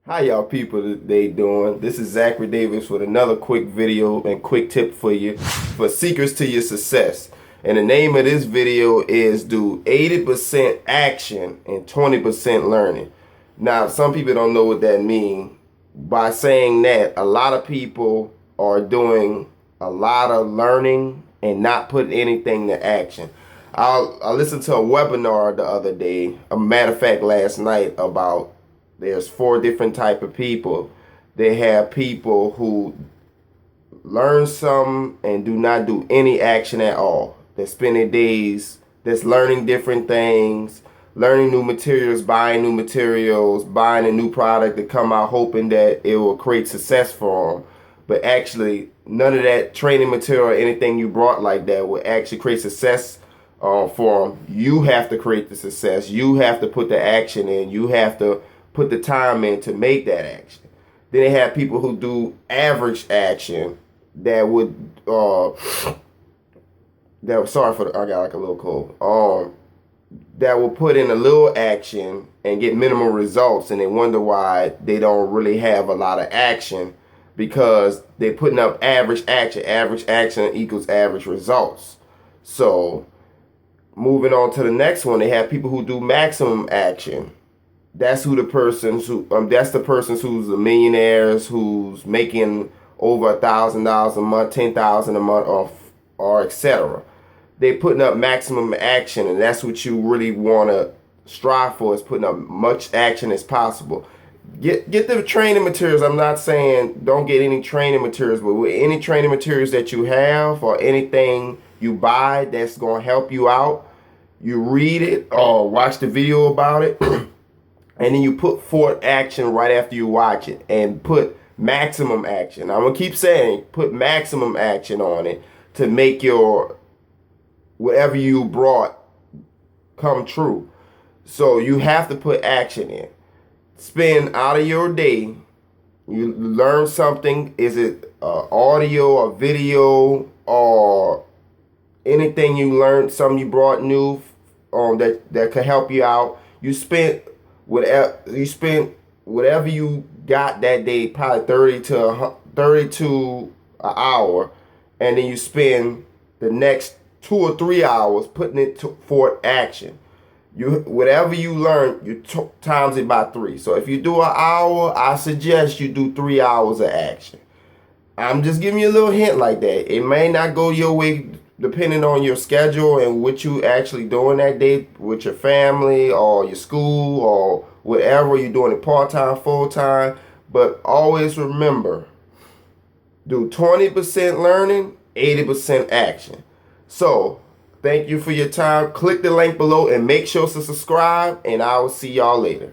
How y'all people today doing? This is Zachary Davis with another quick video and quick tip for you for secrets to your success. And the name of this video is do 80% action and 20% learning. Now, some people don't know what that means. By saying that, a lot of people are doing a lot of learning and not putting anything to action. I listened to a webinar the other day, a matter of fact last night, about there's 4 different type of people. They have people who learn some and do not do any action at all. They spend their days just learning different things, learning new materials, buying new materials, buying a new product to come out hoping that it will create success for them. But actually, none of that training material or anything you brought like that will actually create success for them. You have to create the success. You have to put the action in. You have to put the time in to make that action. Then they have people who do average action that would sorry for I got like a little cold. That will put in a little action and get minimal results, and they wonder why they don't really have a lot of action, because they're putting up average action. Average action equals average results. So moving on to the next one, they have people who do maximum action. That's the persons who's the millionaires, who's making over $1,000 a month, $10,000 a month, or etc. They're putting up maximum action, and that's what you really want to strive for, is putting up much action as possible. Get the training materials. I'm not saying don't get any training materials, but with any training materials that you have or anything you buy that's going to help you out, you read it or watch the video about it. And then you put forth action right after you watch it, and put maximum action. I'm going to keep saying, put maximum action on it to make your whatever you brought come true. So you have to put action in. Spend out of your day. You learn something. Is it audio or video or anything you learned, something you brought new that could help you out. You spent whatever you got that day, probably 30 to an hour, and then you spend the next 2 or 3 hours putting it for action. Whatever you learn, you times it by 3. So if you do an hour, I suggest you do 3 hours of action. I'm just giving you a little hint like that. It may not go your way depending on your schedule and what you actually doing that day with your family or your school or whatever you're doing it part-time, full-time. But always remember, do 20% learning, 80% action. So thank you for your time. Click the link below and make sure to subscribe, and I will see y'all later.